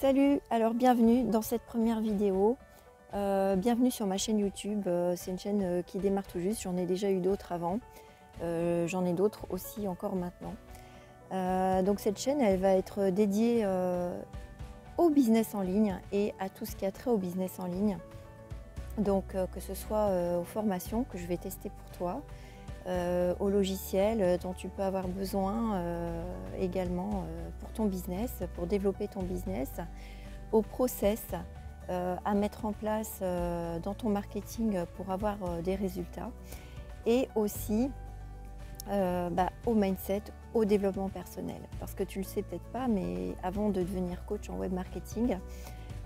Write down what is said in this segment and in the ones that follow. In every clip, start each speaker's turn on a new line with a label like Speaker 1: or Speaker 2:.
Speaker 1: Salut, alors bienvenue dans cette première vidéo. Bienvenue sur ma chaîne YouTube. C'est une chaîne qui démarre tout juste, j'en ai déjà eu d'autres avant. J'en ai d'autres aussi encore maintenant. Donc cette chaîne, elle va être dédiée au business en ligne et à tout ce qui a trait au business en ligne. Donc que ce soit aux formations que je vais tester pour toi, aux logiciels dont tu peux avoir besoin également pour ton business, pour développer ton business, aux process à mettre en place dans ton marketing pour avoir des résultats, et aussi au mindset, au développement personnel. Parce que tu le sais peut-être pas, mais avant de devenir coach en web marketing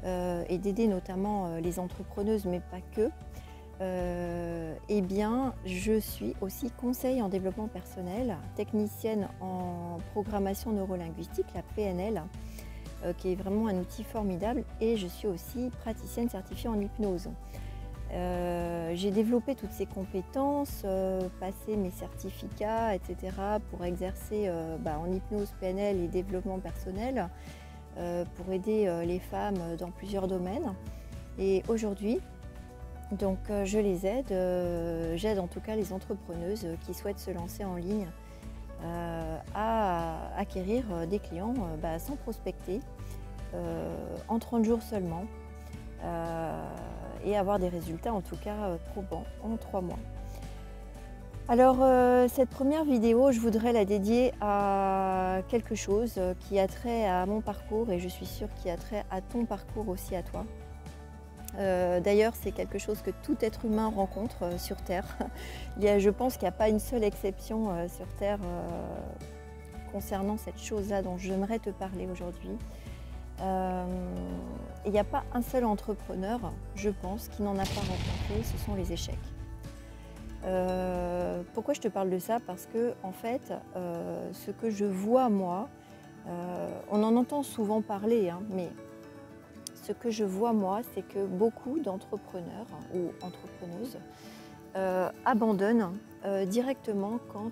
Speaker 1: et d'aider notamment les entrepreneuses, mais pas que, eh bien, je suis aussi conseil en développement personnel, technicienne en programmation neurolinguistique, la PNL, qui est vraiment un outil formidable, et je suis aussi praticienne certifiée en hypnose. J'ai développé toutes ces compétences, passé mes certificats, etc. pour exercer en hypnose, PNL et développement personnel, pour aider les femmes dans plusieurs domaines. Et aujourd'hui, donc je les aide, j'aide en tout cas les entrepreneuses qui souhaitent se lancer en ligne à acquérir des clients sans prospecter, en 30 jours seulement, et avoir des résultats en tout cas probants en 3 mois. Alors cette première vidéo, je voudrais la dédier à quelque chose qui a trait à mon parcours, et je suis sûre qui a trait à ton parcours aussi, à toi. D'ailleurs, c'est quelque chose que tout être humain rencontre sur Terre. Je pense qu'il n'y a pas une seule exception sur Terre concernant cette chose-là dont j'aimerais te parler aujourd'hui. Il n'y a pas un seul entrepreneur, je pense, qui n'en a pas rencontré, ce sont les échecs. Pourquoi je te parle de ça? Parce que, en fait, ce que je vois moi, on en entend souvent parler, mais ce que je vois moi, c'est que beaucoup d'entrepreneurs ou entrepreneuses abandonnent directement quand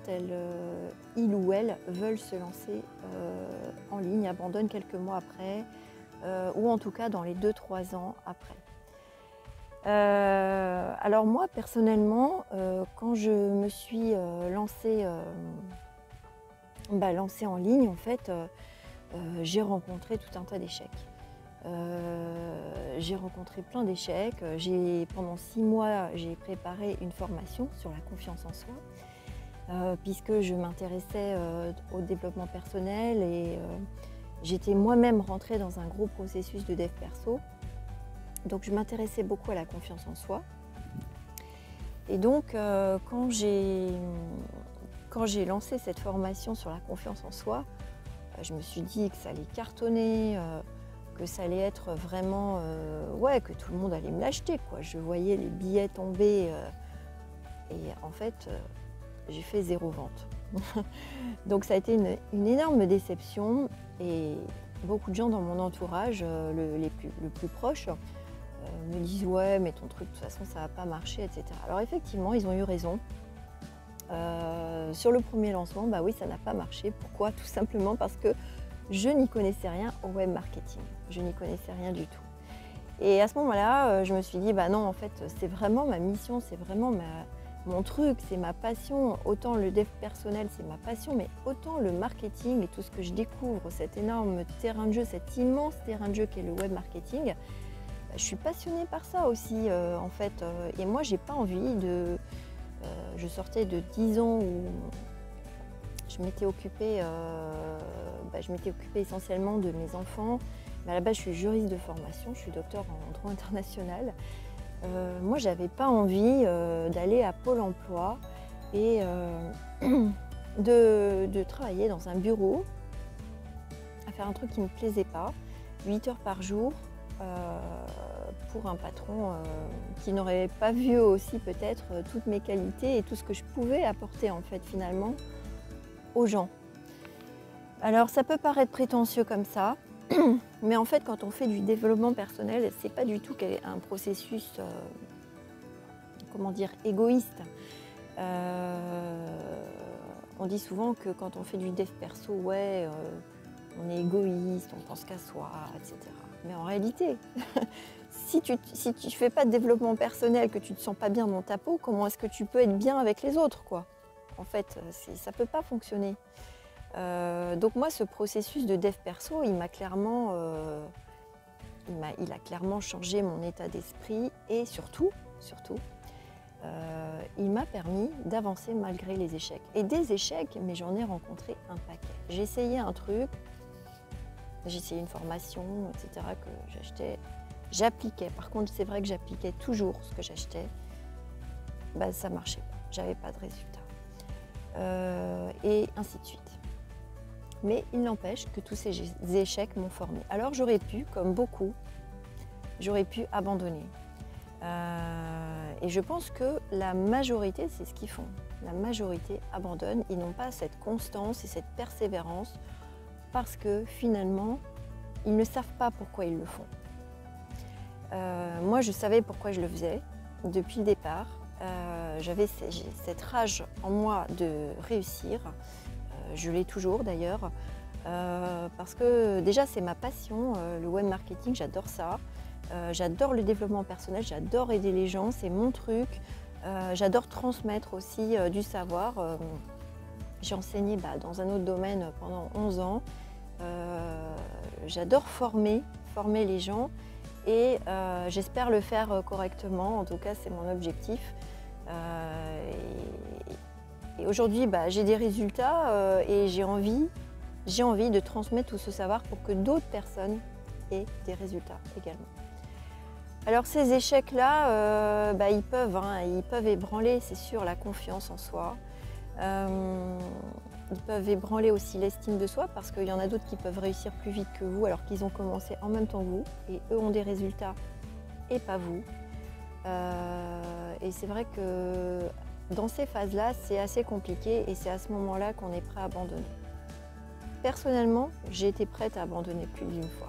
Speaker 1: ils ou elles veulent se lancer en ligne, abandonnent quelques mois après, ou en tout cas dans les 2-3 ans après. Alors moi, personnellement, quand je me suis lancée en ligne, en fait, j'ai rencontré tout un tas d'échecs. J'ai rencontré plein d'échecs. Pendant 6 mois, j'ai préparé une formation sur la confiance en soi, puisque je m'intéressais au développement personnel, et j'étais moi-même rentrée dans un gros processus de dev perso. Donc je m'intéressais beaucoup à la confiance en soi. Et donc quand j'ai lancé cette formation sur la confiance en soi, je me suis dit que ça allait cartonner, que ça allait être vraiment, que tout le monde allait me l'acheter, quoi. Je voyais les billets tomber, et en fait, j'ai fait 0 vente. Donc ça a été une énorme déception, et beaucoup de gens dans mon entourage, le plus proche, me disent « Ouais, mais ton truc, de toute façon, ça va pas marcher, etc. » Alors effectivement, ils ont eu raison. Sur le premier lancement, oui, ça n'a pas marché. Pourquoi? Tout simplement parce que je n'y connaissais rien au web marketing. Je n'y connaissais rien du tout. Et à ce moment-là, je me suis dit, non, en fait, c'est vraiment ma mission, c'est vraiment mon truc, c'est ma passion. Autant le dev personnel, c'est ma passion, mais autant le marketing et tout ce que je découvre, cet énorme terrain de jeu, cet immense terrain de jeu qu'est le web marketing, je suis passionnée par ça aussi, en fait. Et moi, j'ai pas envie de... je sortais de 10 ans où je m'étais occupée essentiellement de mes enfants. Mais à la base, je suis juriste de formation, je suis docteur en droit international. Moi, j'avais pas envie d'aller à Pôle emploi et de travailler dans un bureau, à faire un truc qui ne me plaisait pas, 8 heures par jour, pour un patron qui n'aurait pas vu aussi peut-être toutes mes qualités et tout ce que je pouvais apporter, en fait, finalement, aux gens. Alors ça peut paraître prétentieux comme ça, mais en fait quand on fait du développement personnel, c'est pas du tout un processus égoïste. On dit souvent que quand on fait du dev perso, on est égoïste, on pense qu'à soi, etc. Mais en réalité, si tu ne fais pas de développement personnel, que tu ne te sens pas bien dans ta peau, comment est-ce que tu peux être bien avec les autres, quoi? En fait, ça ne peut pas fonctionner. Donc moi, ce processus de dev perso, il a clairement changé mon état d'esprit et surtout, il m'a permis d'avancer malgré les échecs. Et des échecs, mais j'en ai rencontré un paquet. J'ai essayé un truc, j'ai essayé une formation, etc. que j'achetais. J'appliquais. Par contre, c'est vrai que j'appliquais toujours ce que j'achetais. Ben, ça marchait pas. J'avais pas de résultat. Et ainsi de suite. Mais il n'empêche que tous ces échecs m'ont formé. Alors j'aurais pu, comme beaucoup, j'aurais pu abandonner. Et je pense que la majorité, c'est ce qu'ils font. La majorité abandonne. Ils n'ont pas cette constance et cette persévérance parce que finalement, ils ne savent pas pourquoi ils le font. Moi, je savais pourquoi je le faisais depuis le départ. J'avais cette rage en moi de réussir. Je l'ai toujours d'ailleurs. Parce que déjà, c'est ma passion, le web marketing, j'adore ça. J'adore le développement personnel, j'adore aider les gens, c'est mon truc. J'adore transmettre aussi du savoir. J'ai enseigné dans un autre domaine pendant 11 ans. J'adore former les gens et j'espère le faire correctement. En tout cas, c'est mon objectif. Et aujourd'hui, j'ai des résultats et j'ai envie de transmettre tout ce savoir pour que d'autres personnes aient des résultats également. Alors ces échecs-là, ils peuvent ébranler, c'est sûr, la confiance en soi. Ils peuvent ébranler aussi l'estime de soi parce qu'il y en a d'autres qui peuvent réussir plus vite que vous alors qu'ils ont commencé en même temps que vous et eux ont des résultats et pas vous. Et c'est vrai que dans ces phases-là, c'est assez compliqué et c'est à ce moment-là qu'on est prêt à abandonner. Personnellement, j'ai été prête à abandonner plus d'une fois.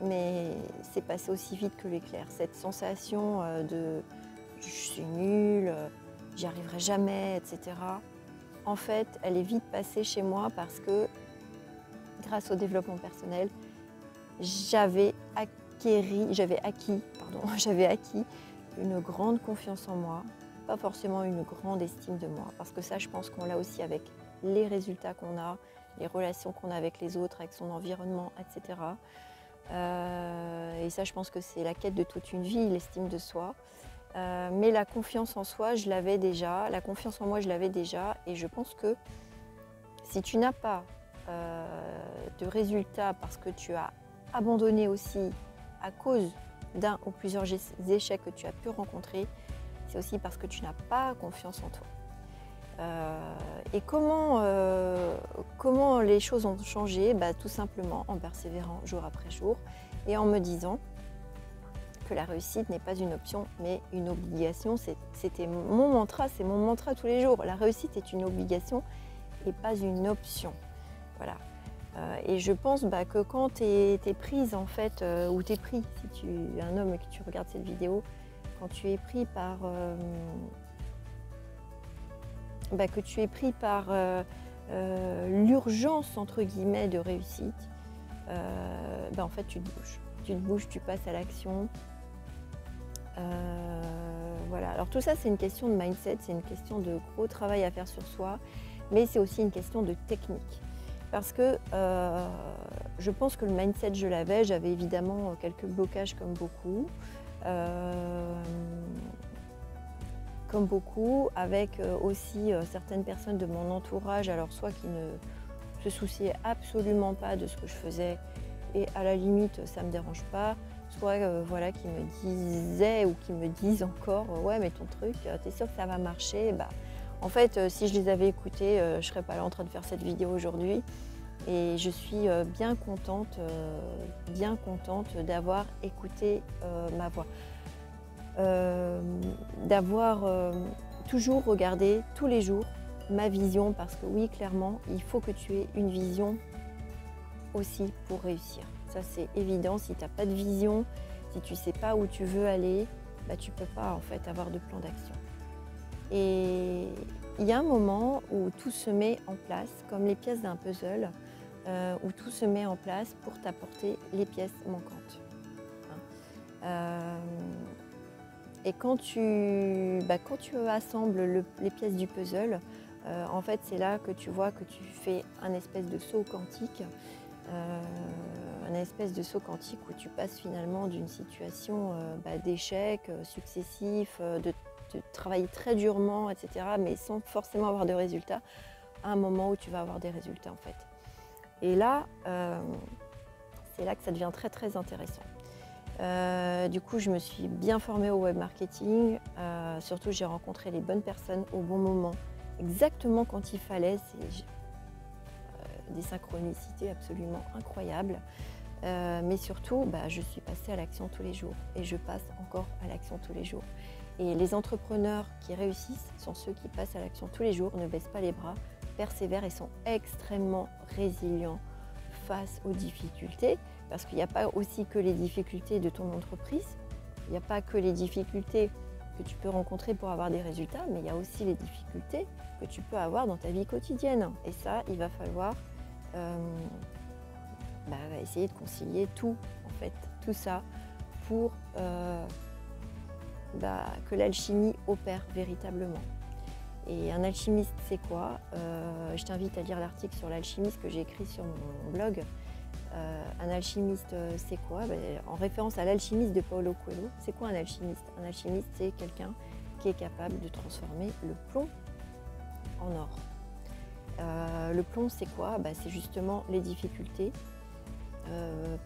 Speaker 1: Mais c'est passé aussi vite que l'éclair. Cette sensation de je suis nulle, j'y arriverai jamais, etc. En fait, elle est vite passée chez moi parce que grâce au développement personnel, j'avais acquis une grande confiance en moi, pas forcément une grande estime de moi. Parce que ça, je pense qu'on l'a aussi avec les résultats qu'on a, les relations qu'on a avec les autres, avec son environnement, etc. Et ça, je pense que c'est la quête de toute une vie, l'estime de soi. Mais la confiance en soi, je l'avais déjà. La confiance en moi, je l'avais déjà. Et je pense que si tu n'as pas de résultats parce que tu as abandonné aussi à cause d'un ou plusieurs échecs que tu as pu rencontrer, c'est aussi parce que tu n'as pas confiance en toi. Et comment les choses ont changé? Tout simplement en persévérant jour après jour et en me disant que la réussite n'est pas une option mais une obligation. C'était mon mantra, c'est mon mantra tous les jours. La réussite est une obligation et pas une option. Voilà. Et je pense que quand tu es prise en fait, ou tu es pris, si tu es un homme et que tu regardes cette vidéo, quand tu es pris par l'urgence entre guillemets de réussite, en fait tu te bouges, tu passes à l'action. Voilà. Alors tout ça c'est une question de mindset, c'est une question de gros travail à faire sur soi, mais c'est aussi une question de technique. Parce que je pense que le mindset je l'avais, j'avais évidemment quelques blocages comme beaucoup, avec aussi certaines personnes de mon entourage, alors soit qui ne se souciaient absolument pas de ce que je faisais et à la limite ça ne me dérange pas, soit qui me disaient ou qui me disent encore ouais mais ton truc, t'es sûr que ça va marcher? En fait, si je les avais écoutés, je ne serais pas là en train de faire cette vidéo aujourd'hui. Et je suis bien contente d'avoir écouté ma voix. D'avoir toujours regardé tous les jours ma vision, parce que oui, clairement, il faut que tu aies une vision aussi pour réussir. Ça, c'est évident. Si tu n'as pas de vision, si tu ne sais pas où tu veux aller, tu ne peux pas en fait avoir de plan d'action. Et il y a un moment où tout se met en place, comme les pièces d'un puzzle, où tout se met en place pour t'apporter les pièces manquantes. Et quand tu assembles les pièces du puzzle, en fait c'est là que tu vois que tu fais un espèce de saut quantique, où tu passes finalement d'une situation d'échec successif, de travailler très durement, etc., mais sans forcément avoir de résultats, à un moment où tu vas avoir des résultats en fait. Et là, c'est là que ça devient très très intéressant. Du coup, je me suis bien formée au web marketing. Surtout, j'ai rencontré les bonnes personnes au bon moment, exactement quand il fallait. C'est des synchronicités absolument incroyables. Mais surtout, je suis passée à l'action tous les jours et je passe encore à l'action tous les jours. Et les entrepreneurs qui réussissent sont ceux qui passent à l'action tous les jours, ne baissent pas les bras, persévèrent et sont extrêmement résilients face aux difficultés. Parce qu'il n'y a pas aussi que les difficultés de ton entreprise, il n'y a pas que les difficultés que tu peux rencontrer pour avoir des résultats, mais il y a aussi les difficultés que tu peux avoir dans ta vie quotidienne. Et ça, il va falloir essayer de concilier tout, en fait, tout ça pour que l'alchimie opère véritablement. Et un alchimiste, c'est quoi? Je t'invite à lire l'article sur l'alchimiste que j'ai écrit sur mon blog. Un alchimiste, c'est quoi? En référence à l'alchimiste de Paulo Coelho, c'est quoi un alchimiste? Un alchimiste, c'est quelqu'un qui est capable de transformer le plomb en or. Le plomb, c'est quoi? C'est justement les difficultés.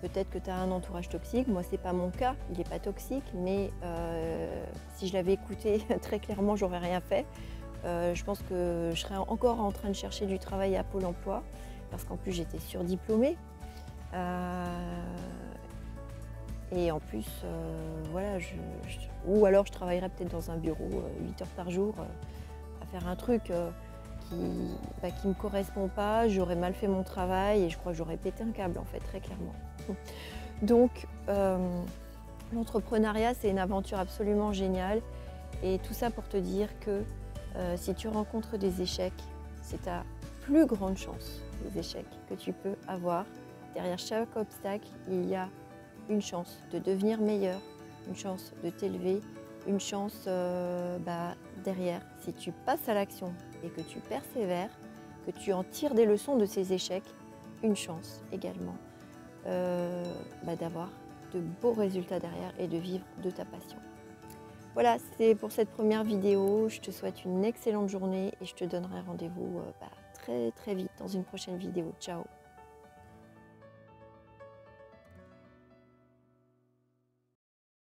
Speaker 1: Peut-être que tu as un entourage toxique, moi c'est pas mon cas, il n'est pas toxique, mais si je l'avais écouté très clairement, j'aurais rien fait. Je pense que je serais encore en train de chercher du travail à Pôle emploi, parce qu'en plus j'étais surdiplômée. Et en plus, ou alors je travaillerais peut-être dans un bureau 8 heures par jour à faire un truc qui ne me correspond pas, j'aurais mal fait mon travail et je crois que j'aurais pété un câble en fait, très clairement. Donc l'entrepreneuriat, c'est une aventure absolument géniale et tout ça pour te dire que si tu rencontres des échecs, c'est ta plus grande chance, les échecs que tu peux avoir. Derrière chaque obstacle, il y a une chance de devenir meilleur, une chance de t'élever, une chance derrière, si tu passes à l'action et que tu persévères, que tu en tires des leçons de ces échecs, une chance également d'avoir de beaux résultats derrière et de vivre de ta passion. Voilà, c'est pour cette première vidéo. Je te souhaite une excellente journée et je te donnerai rendez-vous très très vite dans une prochaine vidéo. Ciao!